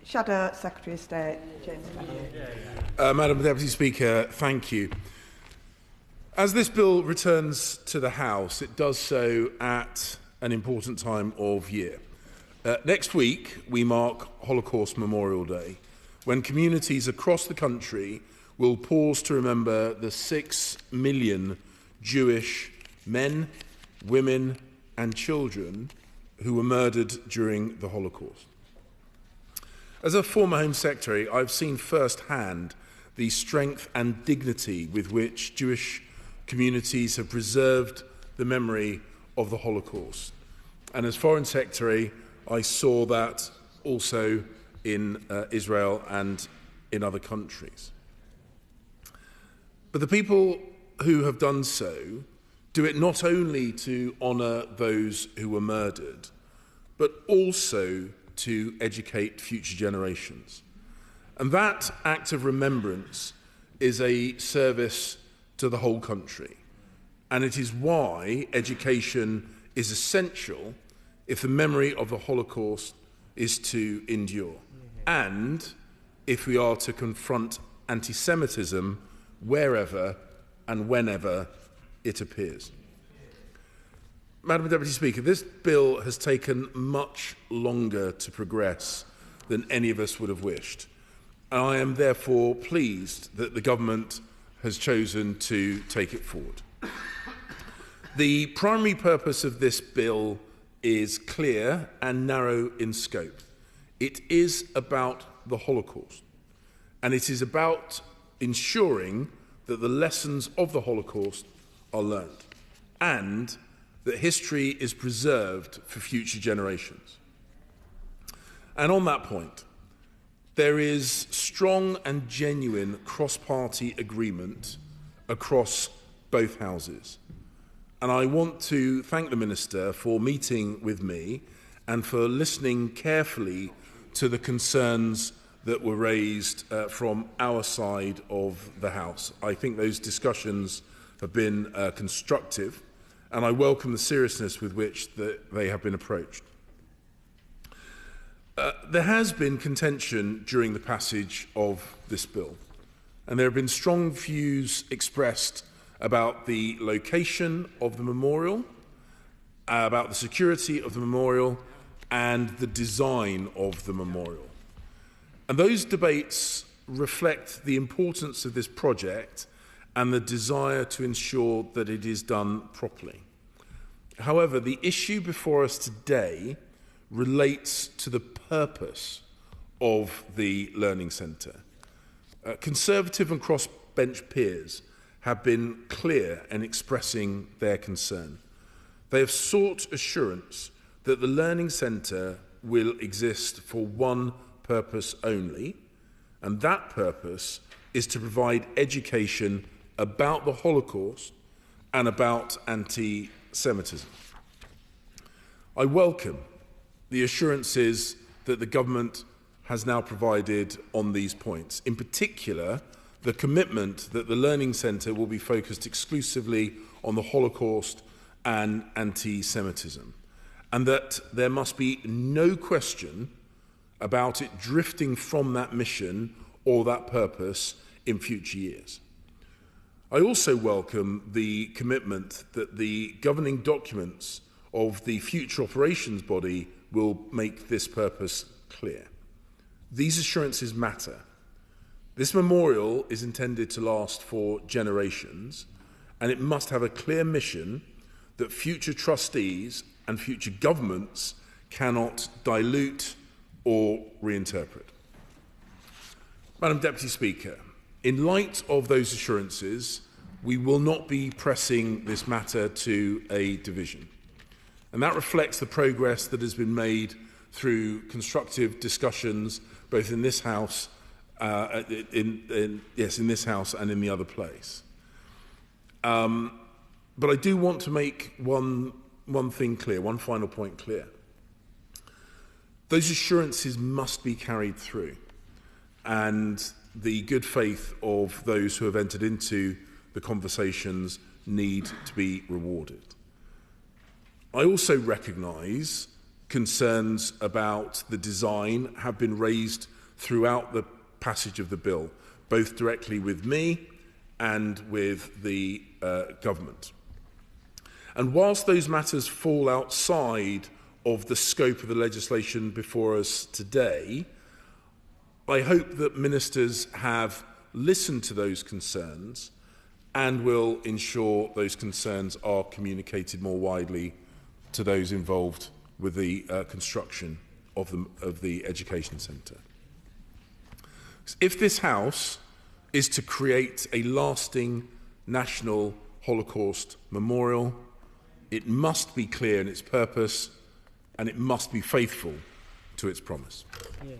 Shadow Secretary of State, James Beck. Madam Deputy Speaker, thank you. As this bill returns to the House, it does so at an important time of year. Next week, we mark Holocaust Memorial Day, when communities across the country will pause to remember the 6 million Jewish men, women and children who were murdered during the Holocaust. As a former Home Secretary, I've seen firsthand the strength and dignity with which Jewish communities have preserved the memory of the Holocaust. And as Foreign Secretary, I saw that also in Israel and in other countries. But the people who have done so do it not only to honour those who were murdered, but also to educate future generations. And that act of remembrance is a service to the whole country. And it is why education is essential if the memory of the Holocaust is to endure, and if we are to confront antisemitism wherever and whenever it appears. Madam Deputy Speaker, this bill has taken much longer to progress than any of us would have wished. And I am therefore pleased that the government has chosen to take it forward. The primary purpose of this bill is clear and narrow in scope. It is about the Holocaust, and it is about ensuring that the lessons of the Holocaust are learned and that history is preserved for future generations. And on that point, there is strong and genuine cross-party agreement across both houses. And I want to thank the Minister for meeting with me and for listening carefully to the concerns that were raised from our side of the House. I think those discussions have been constructive, and I welcome the seriousness with which they have been approached. There has been contention during the passage of this bill, and there have been strong views expressed about the location of the memorial, about the security of the memorial, and the design of the memorial. And those debates reflect the importance of this project and the desire to ensure that it is done properly. However, the issue before us today relates to the purpose of the Learning Centre. Conservative and cross-bench peers have been clear in expressing their concern. They have sought assurance that the Learning Centre will exist for one purpose only, and that purpose is to provide education about the Holocaust and about anti-Semitism. I welcome the assurances that the government has now provided on these points, in particular the commitment that the Learning Centre will be focused exclusively on the Holocaust and anti-Semitism, and that there must be no question about it drifting from that mission or that purpose in future years. I also welcome the commitment that the governing documents of the future operations body will make this purpose clear. These assurances matter. This memorial is intended to last for generations, and it must have a clear mission that future trustees and future governments cannot dilute or reinterpret. Madam Deputy Speaker, in light of those assurances, we will not be pressing this matter to a division. And that reflects the progress that has been made through constructive discussions both in this House, in this House and in the other place. But I do want to make one thing clear, one final point clear. Those assurances must be carried through, and the good faith of those who have entered into the conversations need to be rewarded. I also recognise concerns about the design have been raised throughout the passage of the bill, both directly with me and with the government. And whilst those matters fall outside of the scope of the legislation before us today, I hope that ministers have listened to those concerns and will ensure those concerns are communicated more widely to those involved with the construction of the education centre. If this House is to create a lasting national Holocaust memorial, it must be clear in its purpose and it must be faithful to its promise. Yeah.